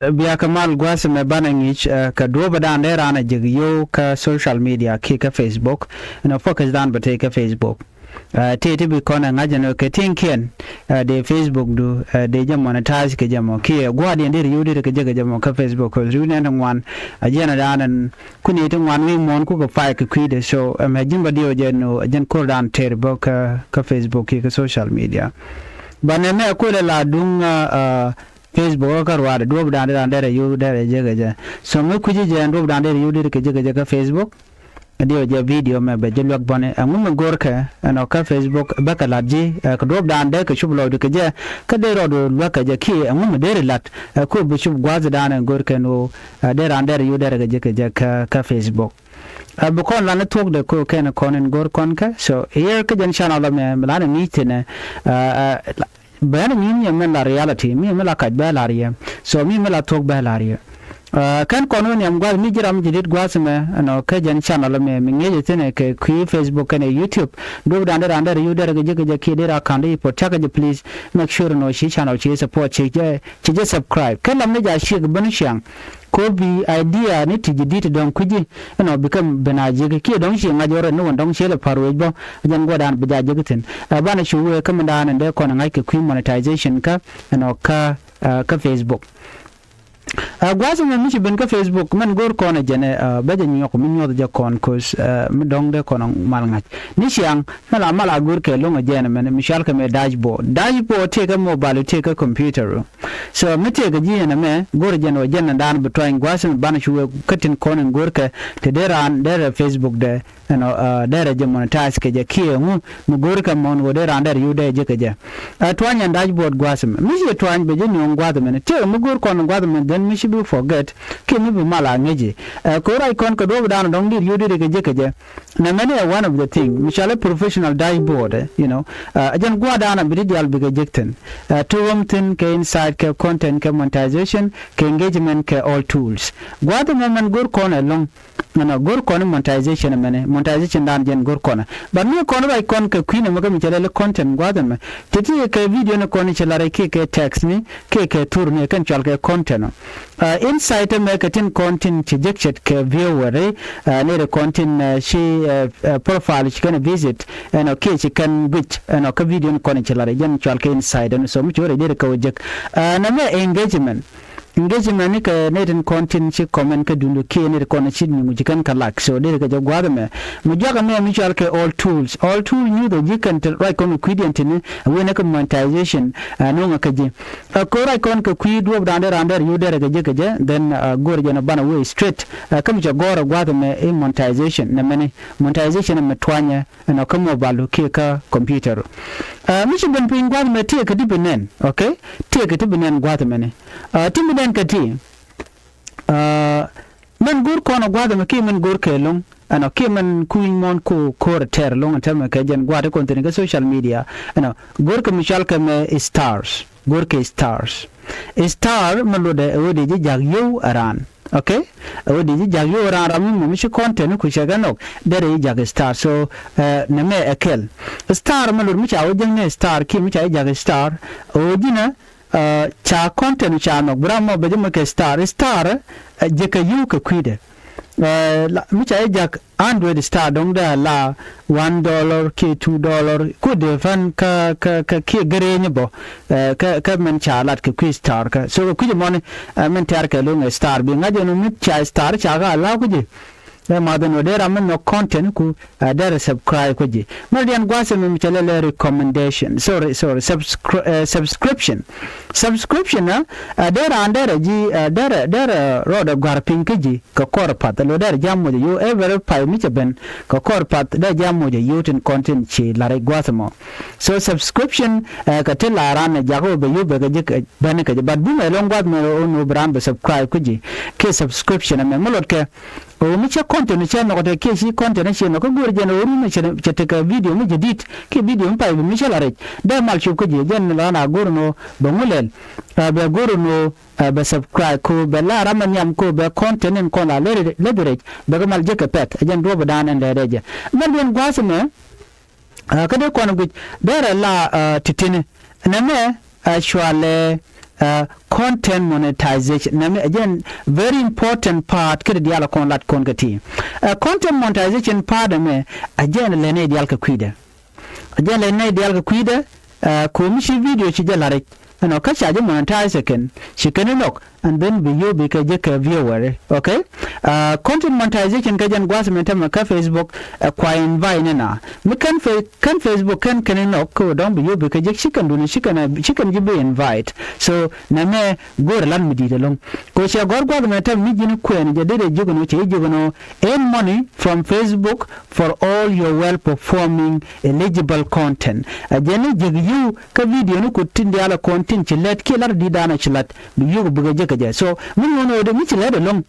biya kamal gwasa me banangich ka duoba dan de rana jigyo ka social media ki ka Facebook no focus dan bate ka Facebook te bi kona ngajano ke tinken de Facebook do de jam monetize ke jamo ki gwa de ndir yudi ke jaga jamo ka Facebook ko rune nan wan ajena dan kuni tin wan wi mon ku ko fa ke kwide so imagine badio je no ajen ko dan ter bo ka Facebook ki ka social media baneme ko la dunga Facebook ka rwada dob dan de yu de jaga ja so me kuji je dob dan de yudi ke jaga ka Facebook dio je video me be jelok bone ngum gorka no ka Facebook baka ladji ko dob dan de ko shublo de je ka de ro laka je ki ngum de lat ko bu shub gwaz dan gorka no de ran de yu de je ka Facebook bu kon la na tok de ko ken konen gor kon ka so here ka jan channel me la na mitine ben mi me la reality mi me la ka ba la ria so mi me la tok ba la ria kan kono ni am gwa mi jiram jidit gwasme no ka jan channel me ngeje tene ke ku Facebook ne YouTube do dande yu dere je ke dera kande po taka je please make sure no shi channel chi support chi je subscribe kan lam ne ja shi ban shang ko bi idea ni ti jidit don kuji no become benaje ke don shi ngajore no don shi le parwe bo jan gwa dan bija je gitin bana shi we kam dan de kono ngai ke ku monetization ka no ka Facebook gwasa me mishi ben ka Facebook man gor kono jene baje nyoko min nyodo je kon kos mi dong de kono mal ngach ni siang mala gor ke longa jene men mishal ka me dashboard te ka mobile te ka computer so mi te ga jene me gor jene jene dan between gwasa ban shuwe katin kono gor ka te deran der Facebook de der je monetize ke je ki mu gor ka mon wo deran der yude je ke je twanya dashboard gwasa mi je twanya be je nyon gwasa men te mu gor kono gwasa men then mi should forget ke mi bi mala ngeje ko rai kon ko do dan dong dir yudi ke je na many one of the thing mi shall professional dashboard ajan gwa dan bi dial bi jekten to womten ke inside ke content ke monetization ke engagement ke all tools gwa to men gor kon long gor kon monetization dan jen gor kon ba mi kon rai kon ke queen mo mi chale content gwa dan titi ke video ne kon chala ke text ni ke tour ne kan chal ke content inside marketing content project ke viewer ne the content she profile she can visit and okay she can reach and okay video kon chala jen chal ke inside and so mi chore de ka wajek na me engagement ni ka neten content chi comment ka dundu ke ne ko na chi mu jikan ka like so de ka jagwa me mu jaga me mi chal ke all tools new the jikan right kon quidient ni we na ka monetization no ka je ko right kon ka quid wo dander you de ka je then gor je na bana way straight kam je gora gwa me monetization na mene monetization me twanya na ka mobile ke ka computer mi chi ben pin gwa me te ka dibenen okay te ka dibenen gwa me ne den kati men gur kono gwada me ki men gur kelong ano ki men kuin mon ko ter long term ka jen gwada content ga social media ano gur ka mishal ka me stars gur ke stars star melode wodi ji jagyo aran okay wodi ji jagyo aran ramu mi shi content ku shaga no dere jag star so na me ekel star melode mi cha wajeng ne star ki mi cha jag star ojina cha content cha no bramo be mo ke star je ka yu ka kwide mi cha jak Android star dong da la $1 ke $2 ku de fan ka ke gare ne bo ka men cha lat ka quiz star ka so ku je mon men tar ka lo star bi ngaje no mi cha star cha ga la ku je ma den no dera men no content ku dera subscribe ku je madian gwase mi chalele recommendation sorry subscription na dera andere ji dera roda garpin ji ka korpat lo dera jammo yo ever pay mi ben ka korpat da jammo je yotin content chi la gwase mo so subscription ka tela ran jago be yo be ga ban ka bad bu me long gwad me no brand subscribe ku ji ke subscription me molot ke o mi cha content cha no de ke shi content shi no ko gor je no ru mi cha te ka video mi jedit ke video mpa mi cha la re da mal chu ko je jen la na gor no bangulel be gor no be subscribe ko be la ramanyam ko be content en ko la le be ga mal je ka pet jen do bodan en de je men den gwasme ka de ko no gu dere la titine na me shwale content monetization. Now, again, very important part. Kiri diala kon lat kon gati. Content monetization part me again lene dial ka kwida. Again lene dial ka kwida. Komishi video chijalare. And okay, I monetize again. She can look and then be you because you viewer. Okay, content monetization kajan guas mentem ka Facebook kwa invite na. Me can Facebook can look don't be you because she can do she can give invite. So na me go lan me did along. Ko she gor mentem mi jinu kwen je dede jugono che jugono earn money from Facebook for all your well performing eligible content. Ajeni you ka video no kutindi ala content chilet kilar di dana chilat bi yugo buga jeka so mun wono de mi chilet long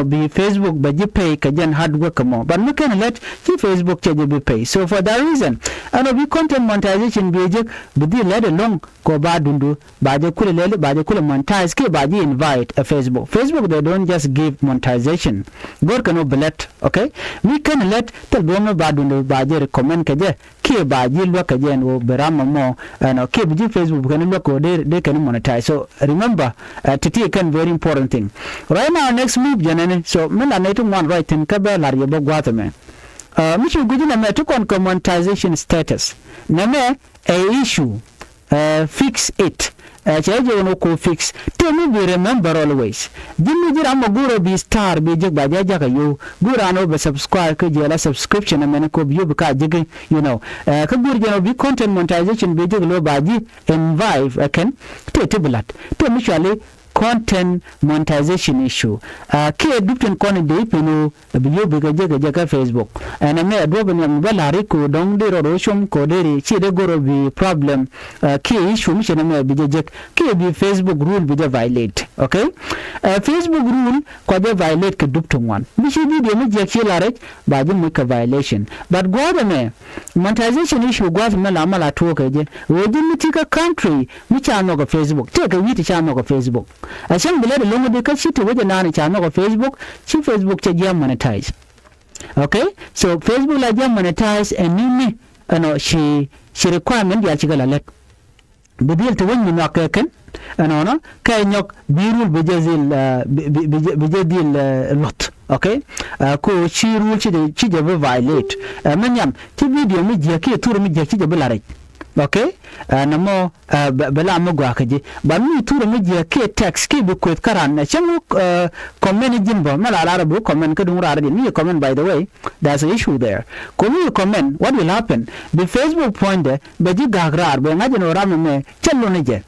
be Facebook ba ji pay ka jan hard work mo but me can let ji Facebook che be pay so for that reason be content monetization bi je bi di let long ko ba dundu ba je kule lele ba je kule monetize ke ba ji invite a Facebook they don't just give monetization gor kano belet okay we can let tel do ba dundu ba je recommend ka je ke ba ji lo ka je no berama mo ke bi ji Facebook kan lo ko they can monetize. So remember, titi can very important thing. Right now, next move, janene. So men are not one right in Kabel or Yobo Guatame. Michu Gudina me took on monetization status. Name a issue. Fix it. Chaje no ko fix. Tell me be remember always. Jimmy jira mo guro be star be jig ba jaja ka yo. Gura no be subscribe ka jela subscription amene ko view ka jig ka gura jeno be content monetization be jig lo ba ji invite again. Te bulat. Te mutually content monetization issue. Ke dupin koni de ipino biyo biga jaga Facebook. And me adobe ni mbelari ko dong de roshum ko de chi de goro bi problem. Ke issue mi chene me bijek ke bi Facebook rule bi violate. Okay? Facebook rule ko de violate ke dupin one. Mi shi video mi je chi lare ba ji mu ka violation. But go me monetization issue go me la mala to ke je. Wo ji mi tika country mi cha no ko Facebook. Take a wit cha no ko Facebook. Asem bile de longo de kachi to waje nani cha no Facebook chi Facebook cha jam monetize. Okay, so Facebook la jam monetize and nini she requirement ya chigala let bedil to wani no keken no kay nyok birul bejazil bejadil lot. Okay, ko chi rule chi je violate manyam ti video mi je ki turu mi je chi je bulare. Okay, namo bela mo gwa kaje ba mi turu mi je ke text ki bi ko karan na chemu comment jimbo mala arabu comment ka dum rara ni comment by the way there's an issue there ko mi comment what will happen the Facebook pointer be ji gagrar be ngaje no ram me chello ni je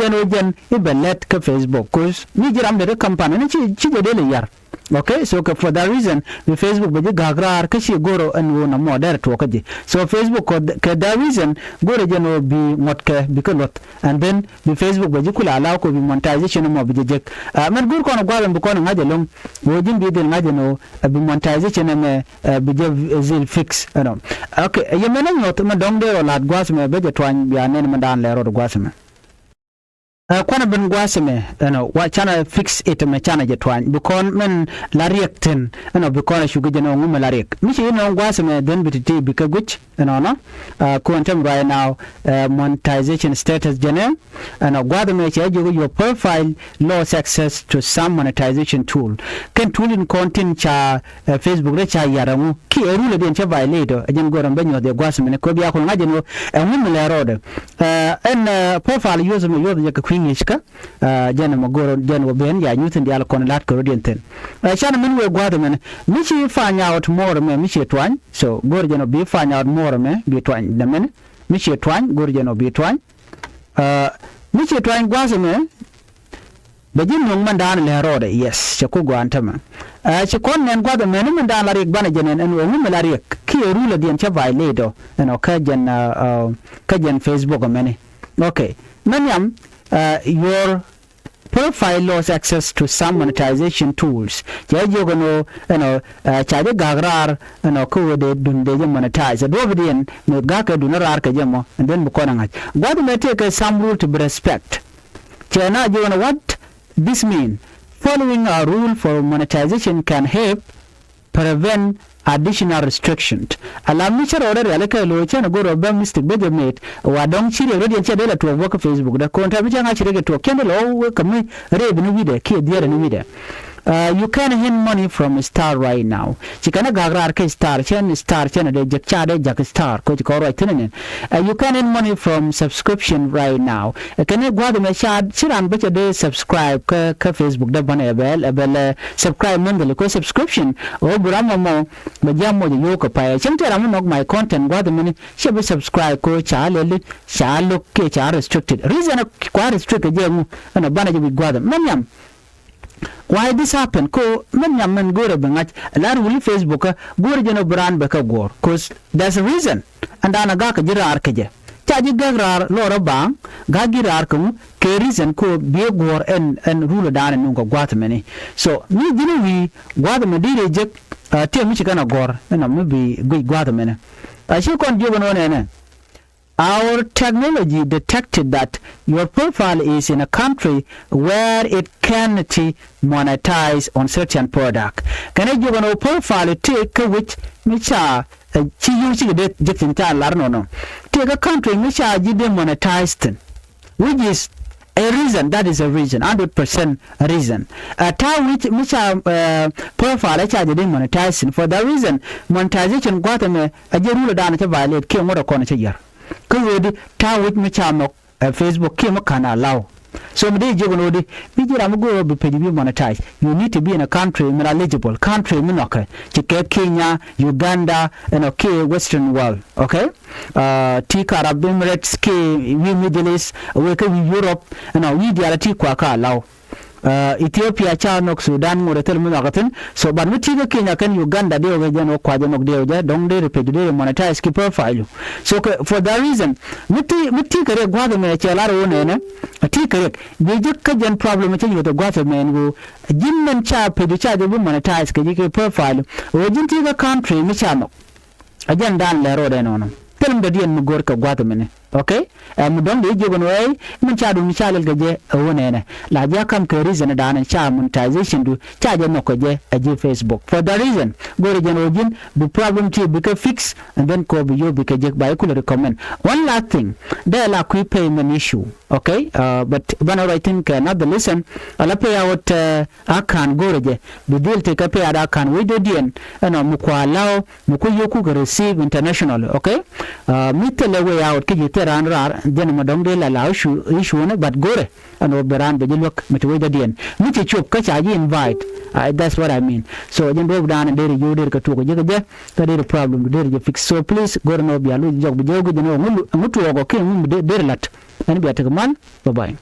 no jen e belet ka Facebook cause ni jiram de company ni chi de le yar. Okay, so for that reason, the Facebook be gagrar kashi goro and wona more there to kaji. So Facebook for that reason goro jeno be motke because and then the Facebook be kula allow ko be monetization mo be jek. Man gur kono gwalen bu kono ngaje long wojin be del ngaje no be monetization me be zil fix okay, yemena not ma dong de lat gwas me be twan ya nen ma dan lero gwas me. Kwana ben gwaseme wa chana fix it me chana jetwan bukon men lariek ten bukon shugu jeno ngume lariek mishi gwaseme then bititi bikaguch kuantem right now monetization status jene gwada me chaje your profile lost access to some monetization tool can tool in content cha Facebook re cha yaramu ki erule den cha violate ajen goram benyo de gwaseme ne ko biya ko ngajeno ngume lerode profile user me yodo jaka ngishka jana magoro jana ben ya nyutin dial kon lat ko rodenten chana min we gwado men michi find out more me michi twan so gor jana bi find out more me bi twan de men michi twan gor jana bi twan michi twan gwaso me be jin non mandan le rode yes chako gwantama chakon nen gwado men mandan la rik bana jenen en wo me la rik ki rule dien cha violate ka jan Facebook men okay manyam your profile lost access to some monetization tools. Jajo gono chaje gagrar ko de dunde je monetize. Adobidien no gaka dunarar ka jemo and then bukona ngaj. God may take some rule to be respect. Chana you know what this mean? Following a rule for monetization can help prevent additional restrictions. Alam ni charo ore alaka lo chana go roba mistake beje mate wa dong chiri already cha dela to work Facebook da konta bi changa chiri to kende lo kami re bi ni de ki diere ni de. You can earn money from star right now. Chikana gagrar ke star chen de jakcha de jak star ko ko right tenen. You can earn money from subscription right now. Can you go me shad chiran beche de subscribe ka Facebook da bana ebel subscribe mandele ko subscription o burama mo majamo de yoko pa chen tera mo my content go me shebe subscribe ko cha le cha look ke cha restricted. Reason ko restricted je mu na bana je go them. Manyam why this happen ko men gore bangat lar wuli Facebook gore jeno brand baka gore cause there's a reason and anaga ka jira arkeje taji gagrar loro bang gagirar kum ke reason ko be gore and rule dan nungo gwatmeni so ni dinu wi gwatme dire je te mi chikana gore na mubi gwatmene ashi kon jogo no ne. Our technology detected that your profile is in a country where it can't monetize on certain product. Can you go profile take which are using the jitinta larno? Take a country which are monetized, which is a reason. That is a reason, 100% reason. A time which are profile charge monetizing for that reason. Monetization got a rule down to violate came what a corner year. Kawedi ta with me chamo Facebook kimo kana allow. So me dey jogo di bijira mugo be page bi monetize. You need to be in a country eligible country minoke. Chike Kenya, Uganda and okay Western world, okay? Tika Arab Emirates ke we Middle East, we Europe and we di kwa ka allow. Ethiopia chanok Sudan mo retel mo nagatin so ban mitiga Kenya kan Uganda de ogejan kwa janok de oja dong de page de monetize ki profile so for that reason miti kare gwado me chelaro ne ati kare be jikka jan problem che yoto gwado me ngo jinnan cha page cha de monetize ke profile o jintiga country mi chano ajan dan lero de nono telum de dien mu gor ka gwado me okay mu don de jogon way mun cha du mishalel gaje wonene la ja kam ke reason dan cha monetization du cha je no ko je aje Facebook for the reason gore jen ogin the problem to be fix and then ko be you be je by could recommend one last thing there la quick payment issue okay but when I think not the listen ala pay out akan gore je the deal take pay ada kan we do dien no mu kwa lao mu ko yoku go receive international okay mitele way out ke ran rar den madong de la issue ne but gore and oberan be look mitwe the dien miti chop ka chaji invite that's what I mean so den do dan de you de ka to ko je ka de problem de fix so please gore no bi alu jog bi jogo de no mutu go ke mu de lat and be at man bye bye.